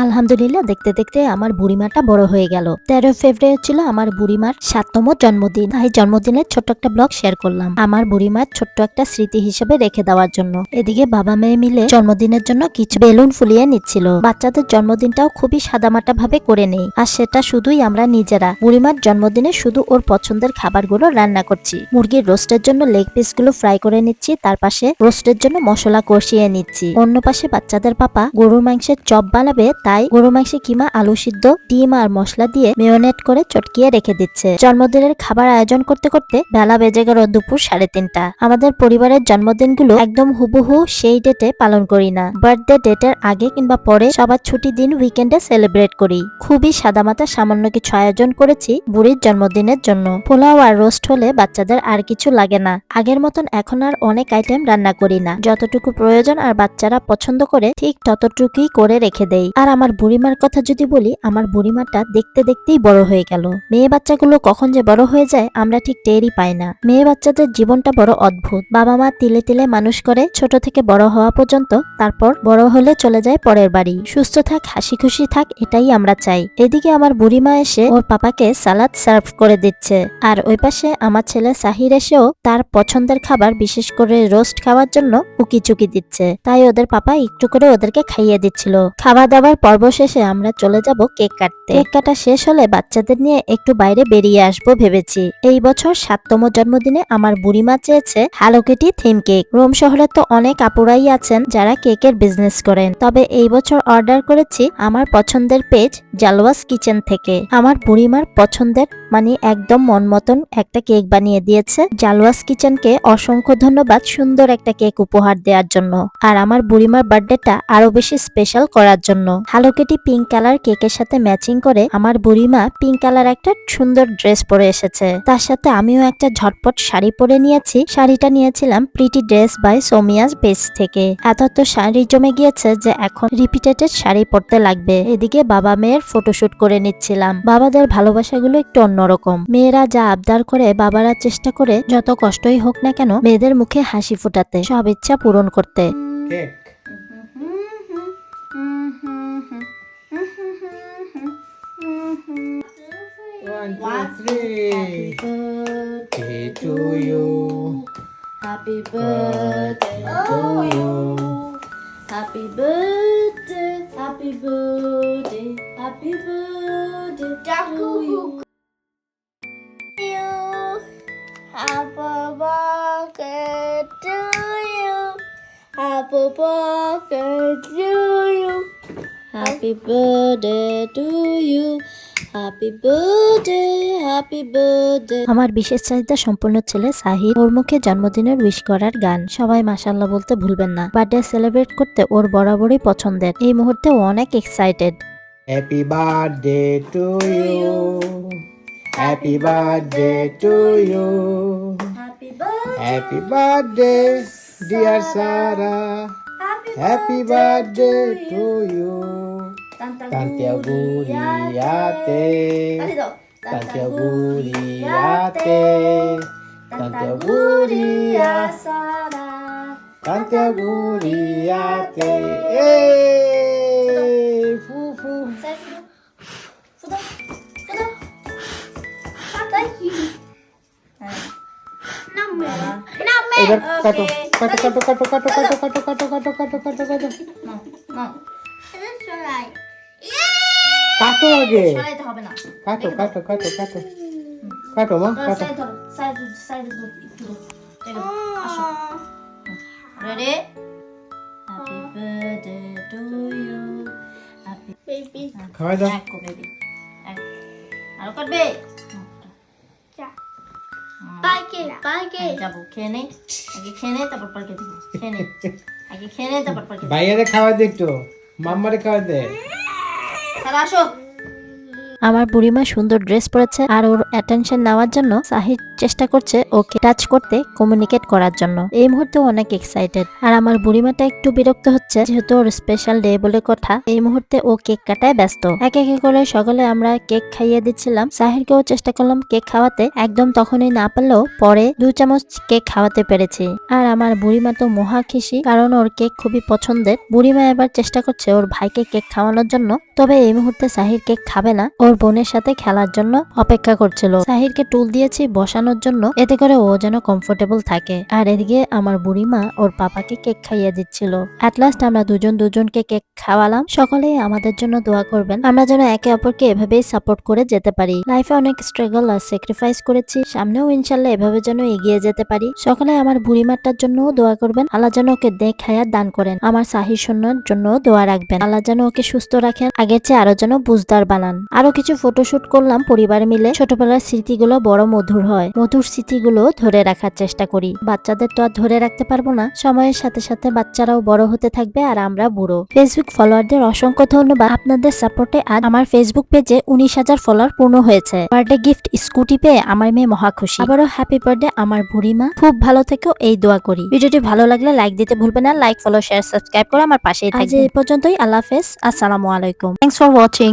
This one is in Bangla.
আলহামদুলিল্লাহ দেখতে দেখতে আমার বুড়িমাটা বড় হয়ে গেল। 13 ফেব্রুয়ারি ছিল আমার বুড়িমার 7তম জন্মদিন। তাই জন্মদিনের ছোট্ট একটা ব্লগ শেয়ার করলাম আমার বুড়িমার ছোট্ট একটা স্মৃতি হিসেবে রেখে দেওয়ার জন্য। এদিকে বাবা মেয়ে মিলে জন্মদিনের জন্য কিছু বেলুন ফুলিয়ে নিচ্ছিল। বাচ্চাদের জন্মদিনটাও খুবই সাদামাটা ভাবে করে নেই, আর সেটা শুধুই আমরা নিজেরা। বুড়িমার জন্মদিনে শুধু ওর পছন্দের খাবারগুলো রান্না করছি। মুরগির রোস্টের জন্য লেগ পিস গুলো ফ্রাই করে নিচ্ছি, তার পাশে রোস্টের জন্য মশলা কষিয়ে নিচ্ছি। অন্য পাশে বাচ্চাদের পাপা গরুর মাংসের চপ বানাবে, তাই গরু মাংসে কিমা, আলু সিদ্ধ, ডিম আর মশলা দিয়ে মেয়োনেট করে চটকিয়ে রেখে দিচ্ছে। জন্মদিনের খাবার আয়োজন করতে করতে বেলা বেজে গেল দুপুর 3:30। আমাদের পরিবারের জন্মদিনগুলো একদম হুবহু সেই ডেটে পালন করি না। বার্থডে ডেটের আগে কিংবা পরে সবার ছুটি দিন উইকেন্ডে সেলিব্রেট করি। খুবই সাদামাটা সামান্য কিছু আয়োজন করেছি বুড়ির জন্মদিনের জন্য। পোলাও আর রোস্ট হলে বাচ্চাদের আর কিছু লাগে না। আগের মতন এখন আর অনেক আইটেম রান্না করি না, যতটুকু প্রয়োজন আর বাচ্চারা পছন্দ করে ঠিক ততটুকুই করে রেখে দেই। আর আমার বুড়িমার কথা যদি বলি, আমার বুড়িমাটা দেখতে দেখতেই বড় হয়ে গেল। মেয়ে বাচ্চাগুলো কখন যে বড় হয়ে যায় আমরা ঠিক টেরই পাই না। মেয়ে বাচ্চাদের জীবনটা বড় অদ্ভুত। বাবা মা তিলে তিলে মানুষ করে ছোট থেকে বড় হওয়া পর্যন্ত, তারপর বড় হলে চলে যায় পরের বাড়ি। সুস্থ থাক, হাসি খুশি থাক, এটাই আমরা চাই। এদিকে আমার বুড়িমা এসে ওর পাপাকে সালাদ সার্ভ করে দিচ্ছে, আর ওই পাশে আমার ছেলে সাহির এসেও তার পছন্দের খাবার, বিশেষ করে রোস্ট খাওয়ার জন্য উকি চুকি দিচ্ছে। তাই ওদের পাপা একটু করে ওদেরকে খাইয়ে দিচ্ছিল। খাওয়া দাওয়ার পর্ব শেষে আমরা চলে যাব কেক কাটতে। কেক কাটা শেষ হলে বাচ্চাদের নিয়ে একটু বাইরে বেরিয়ে আসবো ভেবেছি। এই বছর 7তম জন্মদিনে আমার বুড়িমা চেয়েছে Hello Kitty theme cake. Rome শহরে তো অনেক আপুরাই আছেন যারা কেকের বিজনেস করেন, তবে এই বছর অর্ডার করেছি আমার পছন্দের পেজ জালওয়াস কিচেন থেকে। আমার বুড়িমার পছন্দের মানে একদম মন মতন একটা কেক বানিয়ে দিয়েছে। জালওয়াস কিচেনকে অসংখ্য ধন্যবাদ সুন্দর একটা কেক উপহার দেওয়ার জন্য, আর আমার বুড়িমার বার্থডেটা আরো বেশি স্পেশাল করার জন্য। হ্যালো কিটি পিঙ্ক কালার কেকের সাথে ম্যাচিং করে আমার বুড়িমা পিঙ্ক কালার একটা সুন্দর ড্রেস পরে এসেছে। তার সাথে আমিও একটা ঝটপট শাড়ি পরে নিয়েছি। শাড়িটা নিয়েছিলাম প্রিটি ড্রেস বাই সোমিয়াস পেজ থেকে। এত শাড়ি জমে গিয়েছে যে এখন রিপিটেড শাড়ি পরতে লাগবে। এদিকে বাবা মেয়ের ফটোশুট করে নিচ্ছিলাম। বাবাদের ভালোবাসাগুলো একটু অন্যরকম। মেয়েরা যা আবদার করে বাবারা চেষ্টা করে যত কষ্টই হোক না কেন মেয়েদের মুখে হাসি ফোটাতে, সব ইচ্ছা পূরণ করতে। Cake One, two, three. Birthday to you. Happy birthday to you. Happy birthday, happy birthday, happy birthday to you. Happy birthday to you. Happy birthday to you. Happy birthday to you. Happy birthday, happy birthday. আমার বিশেষ চাহিদা সম্পূর্ণ ছেলে সাহির, ওর মুখে জন্মদিনের উইশ করার গান সবাই মাশাআল্লাহ বলতে ভুলবেন না। বার্থডে সেলিব্রেট করতে ওর বরাবরই পছন্দের। এই মুহূর্তে ও অনেক excited. Happy birthday to you. Happy birthday to you. Happy birthday, dear Sarah. Happy birthday to you. Tanti auguri a te. Tanti auguri a te. Tanti auguri a Sarah. Tanti auguri a te. Hey! Fu fu. এবার কাটো কাটো কাটো কাটো কাটো কাটো কাটো কাটো কাটো কাটো কাটো কাটো কাটো আগে কাটো কাটো কাটো কাটো কাটো মা কাটো Ready? Happy birthday to you. Baby. খাওয়াই দাও Ecco baby. আরো কাটবে? Bye. যাবো খেয়ে নেই, আগে খেয়ে নেই তারপর পালকে দিব। খেয়ে নেই, আগে খেয়ে নেই তারপর পালকে দিব। ভাইয়ারে খাওয়াই দে একটু, মাম্মারে খাওয়াই দে। তাহলে আসো। আমার বুড়িমা সুন্দর ড্রেস পরেছে, আর ওর অ্যাটেনশন নেওয়ার জন্য সাহিদ চেষ্টা করছে ওকে টাচ করতে, কমিউনিকেট করার জন্য। এই মুহূর্তে অনেক এক্সাইটেড, আর আমার বুড়িমাটা একটু বিরক্ত হচ্ছে যেহেতু ওর স্পেশাল ডে বলে কথা। এই মুহূর্তে ও কেক কাটায় ব্যস্ত। এক এক করে সকালে আমরা কেক খাইয়ে দিচ্ছিলাম। সাহিরকেও চেষ্টা করলাম কেক খাওয়াতে, একদম তখনই না পারলেও পরে 2 চামচ কেক খাওয়াতে পেরেছি। আর আমার বুড়িমা তো মহা খুশি, কারণ ওর কেক খুবই পছন্দের। বুড়িমা এবার চেষ্টা করছে ওর ভাইকে কেক খাওয়ানোর জন্য, তবে এই মুহূর্তে সাহির কেক খাবে না, ওর বোনের সাথে খেলার জন্য অপেক্ষা করছিল। সাহিরকে টুল দিয়েছি বসানোর জন্য, এতে করে ও যেন কমফোর্টেবল থাকে। আর এদিকে আমার বুড়িমা ওর পাপাকে কেক খাইয়ে দিচ্ছিল। অ্যাট লাস্ট আমরা দুজনকে কেক খাওয়ালাম। সকলেই আমাদের জন্য দোয়া করবেন, আমরা যেন একে অপরকে এভাবেই সাপোর্ট করে যেতে পারি। লাইফে অনেক স্ট্রাগল আর স্যাক্রিফাইস করেছি, সামনেও ইনশাল্লাহ এভাবে যেন এগিয়ে যেতে পারি। সকলে আমার বুড়িমাটার জন্য দোয়া করবেন, আল্লাহ যেন ওকে দেখ হায়াত দান করেন। আমার সাহির শোনার জন্য দোয়া রাখবেন, আল্লাহ যেন ওকে সুস্থ রাখেন, আগের চেয়ে আরো যেন বুঝদার বানান। আরো কিছু ফটোশুট করলাম পরিবার মিলে। ছোটবেলার স্মৃতিগুলো বড় মধুর হয়, মধুর স্মৃতিগুলো ধরে রাখার চেষ্টা করি। বাচ্চাদের তো আর ধরে রাখতে পারবো না, সময়ের সাথে সাথে বাচ্চারাও বড় হতে থাকবে আর আমরা বুড়ো। ফেসবুক ফলোয়ারদের অসংখ্য ধন্যবাদ, আপনাদের সাপোর্টে আজ আমার ফেসবুক পেজে 19,000 ফলোয়ার পূর্ণ হয়েছে। বার্থডে গিফট স্কুটি পেয়ে আমার মেয়ে মহা খুশি। আবারও হ্যাপি বার্থডে আমার বুড়িমা, খুব ভালো থেকো এই দোয়া করি। ভিডিওটি ভালো লাগলে লাইক দিতে ভুলবেন না, লাইক ফলো শেয়ার সাবস্ক্রাইব করে আমার পাশেই থাকবেন। আজ এই পর্যন্তই, আল্লাহ হাফেজ, আসসালামু আলাইকুম, থ্যাঙ্কস ফর ওয়াচিং।